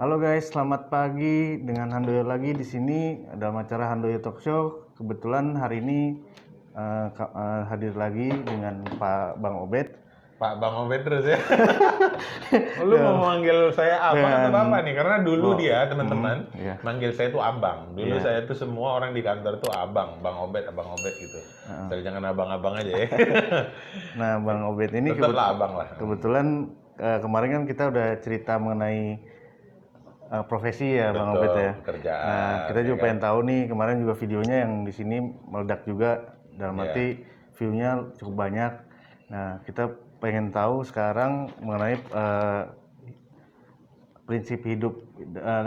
Halo guys, selamat pagi dengan Handoyo lagi di sini dalam acara Handoyo Talk Show. Kebetulan hari ini hadir lagi dengan Pak Bang Obed. Pak Bang Obed terus ya. Lu mau manggil saya abang atau bapak nih? Karena dulu dia teman-teman iya. manggil saya tuh abang. Dulu Iya. saya tuh semua orang di kantor tuh abang, Bang Obed gitu. Saya jangan abang-abang aja ya. Nah, Bang Obed ini Tetaplah abang lah. kebetulan kemarin kan kita udah cerita mengenai profesi ya, Bang Betul, Obed ya. pekerjaan, Nah, kita ya juga kan? pengen tahu nih, kemarin juga videonya yang di sini meledak juga, dalam Iya. arti view-nya cukup banyak. Nah, kita pengen tahu sekarang mengenai prinsip hidup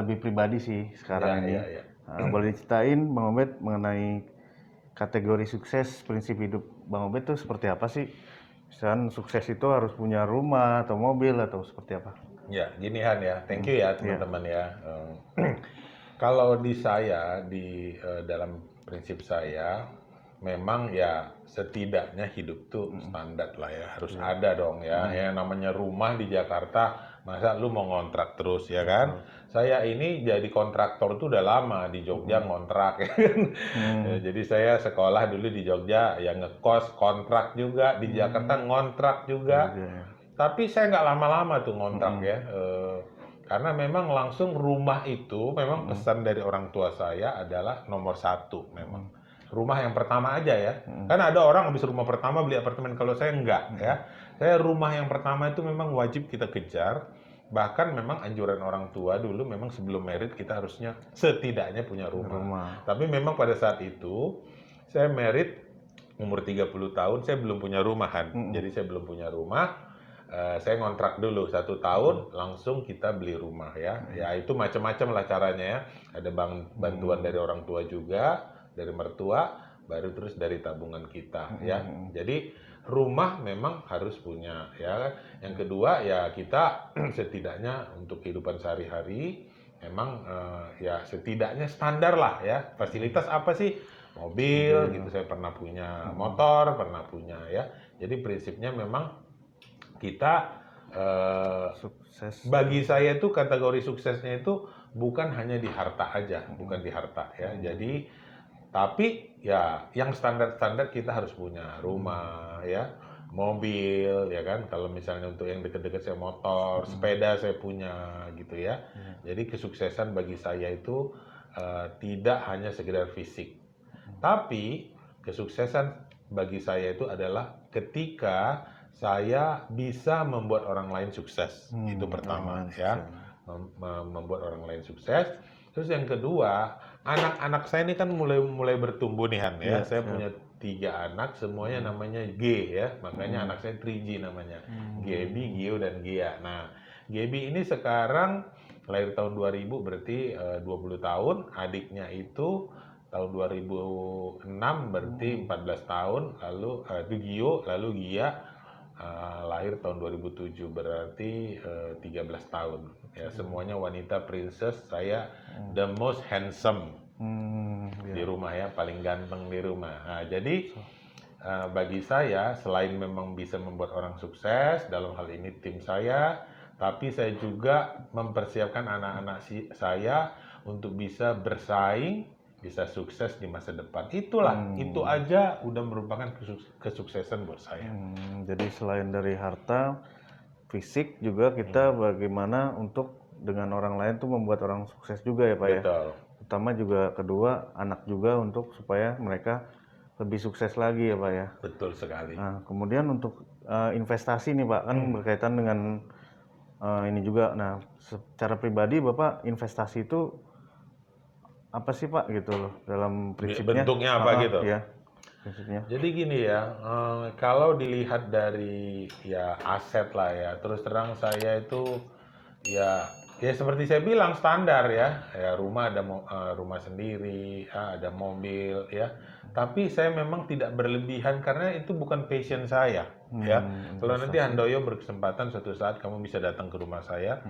lebih pribadi sih sekarang ini. Iya. Boleh diceritain, Bang Obed, mengenai kategori sukses, prinsip hidup Bang Obed itu seperti apa sih? Misalkan sukses itu harus punya rumah atau mobil atau seperti apa? Ya, gini Han ya. Thank you ya teman-teman ya. Kalau di saya, dalam prinsip saya, memang ya setidaknya hidup tuh standar lah ya. Harus ada dong ya. Yang namanya rumah di Jakarta, masa lu mau ngontrak terus ya kan? Saya ini jadi kontraktor tuh udah lama di Jogja ngontrak ya kan. Ya, jadi saya sekolah dulu di Jogja, ya ngekos, kontrak juga. Di Jakarta ngontrak juga. Tapi saya nggak lama-lama tuh ngontrak ya. Karena memang langsung rumah itu, memang pesan dari orang tua saya adalah nomor satu memang. Rumah yang pertama aja ya. Kan ada orang habis rumah pertama beli apartemen, kalau saya enggak ya. Saya rumah yang pertama itu memang wajib kita kejar. Bahkan memang anjuran orang tua dulu memang sebelum merit kita harusnya setidaknya punya rumah. Tapi memang pada saat itu saya merit umur 30 tahun, saya belum punya rumahan. Jadi saya belum punya rumah. Saya ngontrak dulu 1 tahun, langsung kita beli rumah ya. Ya itu macam-macam lah caranya ya. Ada bantuan dari orang tua juga, dari mertua, baru terus dari tabungan kita ya. Jadi rumah memang harus punya ya. Yang kedua ya kita setidaknya untuk kehidupan sehari-hari memang ya setidaknya standar lah ya. Fasilitas apa sih? Mobil gitu, saya pernah punya motor, pernah punya ya. Jadi prinsipnya memang kita Sukses. bagi saya itu kategori suksesnya itu bukan hanya di harta aja, bukan di harta ya. Jadi tapi ya yang standar-standar kita harus punya rumah ya, mobil ya kan. Kalau misalnya untuk yang deket-deket saya motor, sepeda saya punya gitu ya. Jadi kesuksesan bagi saya itu tidak hanya sekedar fisik. Tapi kesuksesan bagi saya itu adalah ketika saya bisa membuat orang lain sukses. Itu pertama ya. Membuat orang lain sukses. Terus yang kedua, anak-anak saya ini kan mulai bertumbuh nih Han ya. Saya punya 3 anak, semuanya namanya G ya. Makanya anak saya 3G namanya. Gebi, Gio, dan Gia. Nah, Gebi ini sekarang lahir tahun 2000 berarti 20 tahun. Adiknya itu tahun 2006 berarti 14 tahun. Lalu itu Gio, lalu Gia lahir tahun 2007 berarti 13 tahun. Ya, semuanya wanita princess. Saya the most handsome di rumah ya, paling ganteng di rumah. Nah, jadi bagi saya selain memang bisa membuat orang sukses, dalam hal ini tim saya, tapi saya juga mempersiapkan anak-anak saya untuk bisa bersaing, bisa sukses di masa depan. Itulah, itu aja udah merupakan kesuksesan buat saya. Jadi selain dari harta, fisik juga kita bagaimana untuk dengan orang lain tuh membuat orang sukses juga ya Pak ya. Betul. Terutama juga kedua anak juga untuk supaya mereka lebih sukses lagi ya Pak ya. Betul sekali. Nah kemudian untuk investasi nih Pak kan berkaitan dengan ini juga. Nah secara pribadi Bapak investasi itu apa sih Pak gitu loh dalam prinsipnya? Bentuknya apa gitu? Ya, prinsipnya. Jadi gini ya, kalau dilihat dari ya aset lah ya, terus terang saya itu ya seperti saya bilang standar ya, rumah ada rumah sendiri, ada mobil ya. Tapi saya memang tidak berlebihan karena itu bukan passion saya ya. Kalau nanti Handoyo berkesempatan suatu saat kamu bisa datang ke rumah saya,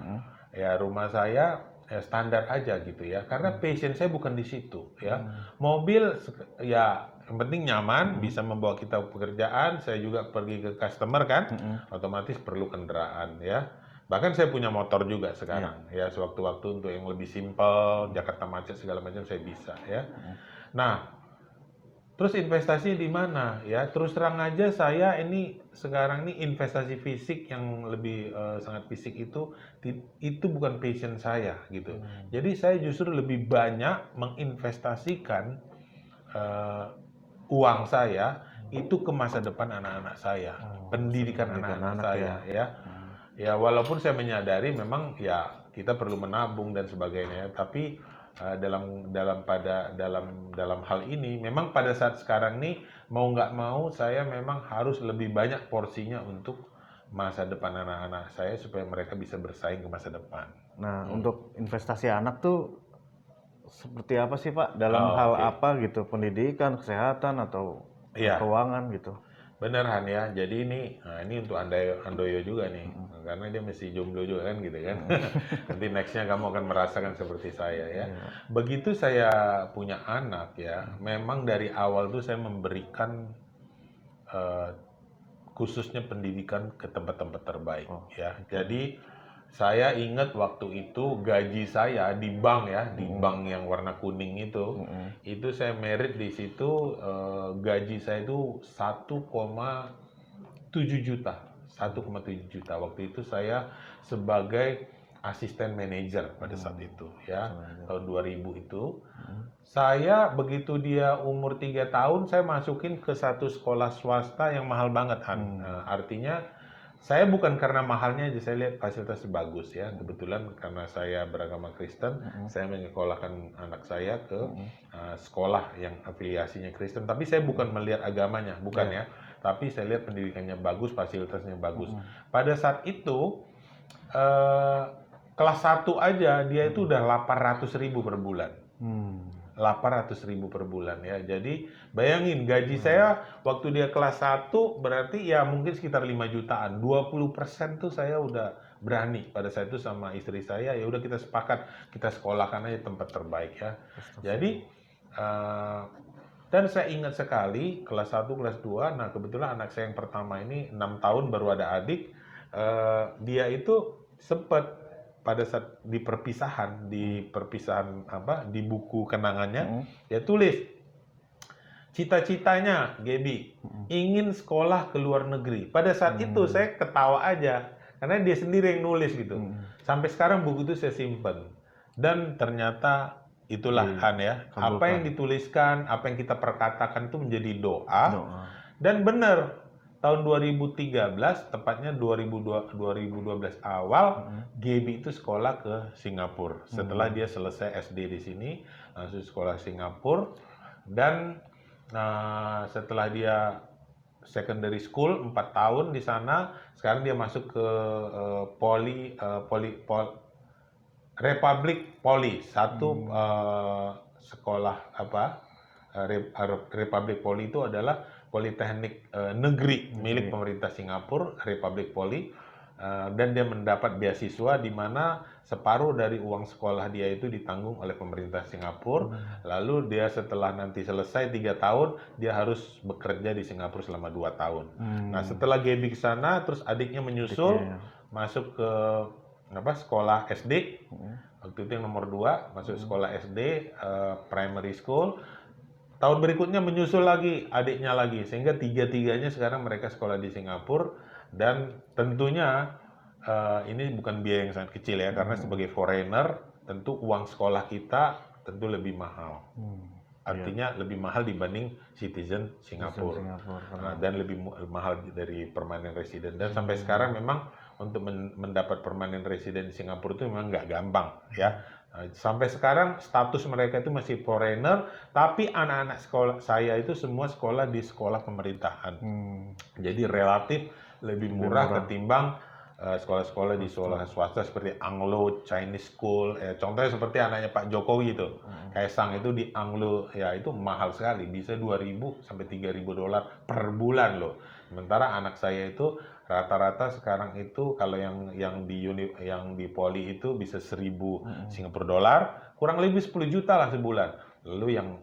ya rumah saya ya standar aja gitu ya. Karena passion saya bukan di situ ya. Mobil ya yang penting nyaman, bisa membawa kita pekerjaan. Saya juga pergi ke customer kan, otomatis perlu kendaraan ya. Bahkan saya punya motor juga sekarang, ya sewaktu-waktu untuk yang lebih simpel, Jakarta macet segala macam saya bisa ya. Nah, terus investasi di mana ya? Terus terang aja saya ini sekarang ini investasi fisik yang lebih sangat fisik itu bukan passion saya gitu. Jadi saya justru lebih banyak menginvestasikan eh, uang saya itu ke masa depan anak-anak saya, pendidikan pendidikan anak-anak anak saya ya. Ya walaupun saya menyadari memang ya kita perlu menabung dan sebagainya, tapi dalam hal ini memang pada saat sekarang nih mau nggak mau saya memang harus lebih banyak porsinya untuk masa depan anak-anak saya supaya mereka bisa bersaing ke masa depan. Nah, untuk investasi anak tuh seperti apa sih Pak? Dalam Oh, hal oke. apa gitu? Pendidikan, kesehatan, atau Iya. keuangan gitu? Bener Han ya, jadi ini untuk Handoyo juga nih, karena dia masih jomblo juga kan gitu kan. Nanti nextnya kamu akan merasakan seperti saya ya. Iya. Begitu saya punya anak ya, memang dari awal tuh saya memberikan eh, khususnya pendidikan ke tempat-tempat terbaik Oh, ya. Jadi saya ingat waktu itu gaji saya di bank ya, di bank yang warna kuning itu saya merit di situ gaji saya itu 1,7 juta. 1,7 juta. Waktu itu saya sebagai asisten manajer pada saat itu ya, tahun 2000 itu. Saya begitu dia umur 3 tahun, saya masukin ke satu sekolah swasta yang mahal banget, Han. Artinya saya bukan karena mahalnya aja, saya lihat fasilitasnya bagus ya. Kebetulan karena saya beragama Kristen, saya menyekolahkan anak saya ke sekolah yang afiliasinya Kristen. Tapi saya bukan melihat agamanya, bukan ya. Tapi saya lihat pendidikannya bagus, fasilitasnya bagus. Pada saat itu eh, kelas 1 aja dia itu udah 800.000 per bulan. 800.000 per bulan ya. Jadi bayangin gaji saya waktu dia kelas 1 berarti ya mungkin sekitar 5 jutaan. 20% tuh saya udah berani pada saat itu sama istri saya, ya udah kita sepakat kita sekolahkan aja tempat terbaik ya. Jadi dan saya ingat sekali kelas 1 kelas 2, nah kebetulan anak saya yang pertama ini 6 tahun baru ada adik, dia itu sempat pada saat di perpisahan apa di buku kenangannya dia tulis cita-citanya Gaby ingin sekolah ke luar negeri. Pada saat itu saya ketawa aja karena dia sendiri yang nulis gitu. Sampai sekarang buku itu saya simpan dan ternyata itulah Han ya, apa yang dituliskan, apa yang kita perkatakan itu menjadi doa. Dan benar tahun 2013, tepatnya 2012 awal, Gaby itu sekolah ke Singapura. Setelah dia selesai SD di sini, langsung sekolah Singapura. Dan setelah dia secondary school 4 tahun di sana, sekarang dia masuk ke Republic Poly, satu sekolah apa? Republic Poly itu adalah politeknik negeri milik pemerintah Singapura, Republic Poly, dan dia mendapat beasiswa di mana separuh dari uang sekolah dia itu ditanggung oleh pemerintah Singapura. Lalu dia setelah nanti selesai 3 tahun, dia harus bekerja di Singapura selama 2 tahun. Nah setelah Gaby ke sana, terus adiknya menyusul, masuk ke sekolah SD. Waktu itu yang nomor 2 masuk sekolah SD, primary school. Tahun berikutnya menyusul lagi adiknya lagi, sehingga tiga-tiganya sekarang mereka sekolah di Singapura. Dan tentunya ini bukan biaya yang sangat kecil ya, karena sebagai foreigner tentu uang sekolah kita tentu lebih mahal. Artinya lebih mahal dibanding citizen Singapura. Dan lebih mahal dari permanent resident. Dan sampai sekarang memang untuk mendapat permanent resident di Singapura itu memang nggak gampang ya. Sampai sekarang status mereka itu masih foreigner, tapi anak-anak sekolah saya itu semua sekolah di sekolah pemerintahan. Jadi relatif lebih murah ketimbang sekolah-sekolah di sekolah swasta seperti Anglo Chinese School. Contohnya seperti anaknya Pak Jokowi itu, Kaisang itu di Anglo, ya itu mahal sekali, bisa 2.000 sampai 3.000 dolar per bulan loh. Sementara anak saya itu rata-rata sekarang itu kalau yang di Poli itu bisa 1.000 Singapura dolar, kurang lebih 10 juta lah sebulan. Lalu yang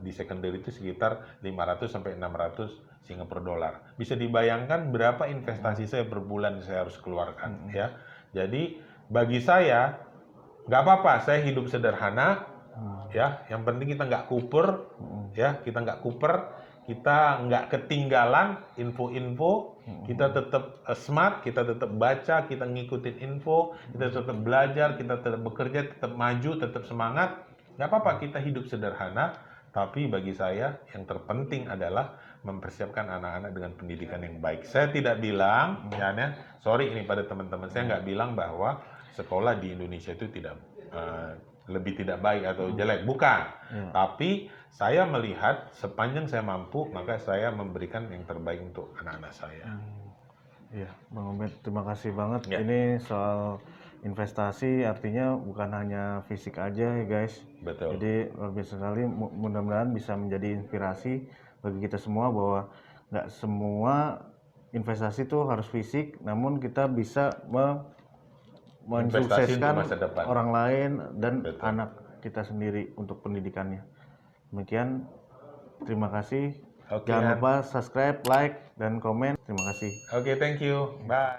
di secondary itu sekitar 500 sampai 600 Singapura dolar. Bisa dibayangkan berapa investasi saya per bulan saya harus keluarkan ya. Jadi bagi saya nggak apa-apa, saya hidup sederhana, ya. Yang penting kita nggak kuper, ya. Kita nggak kuper, kita nggak ketinggalan info-info, kita tetap smart, kita tetap baca, kita ngikutin info, kita tetap belajar, kita tetap bekerja, tetap maju, tetap semangat. Nggak apa-apa, kita hidup sederhana, tapi bagi saya yang terpenting adalah mempersiapkan anak-anak dengan pendidikan yang baik. Saya tidak bilang, ya, sorry ini pada teman-teman, saya nggak bilang bahwa sekolah di Indonesia itu tidak lebih tidak baik atau jelek, bukan. Tapi saya melihat sepanjang saya mampu, maka saya memberikan yang terbaik untuk anak-anak saya. Iya, Bang Obed, terima kasih banget. Ya. Ini soal investasi artinya bukan hanya fisik aja ya guys. Betul. Jadi luar biasa sekali, mudah-mudahan bisa menjadi inspirasi bagi kita semua bahwa nggak semua investasi itu harus fisik, namun kita bisa Investasi untuk mensukseskan masa depan. orang lain dan Betul. anak kita sendiri untuk pendidikannya. Demikian, terima kasih. Oke, Jangan Han. lupa subscribe, like, dan komen. Terima kasih. Oke, thank you. Bye.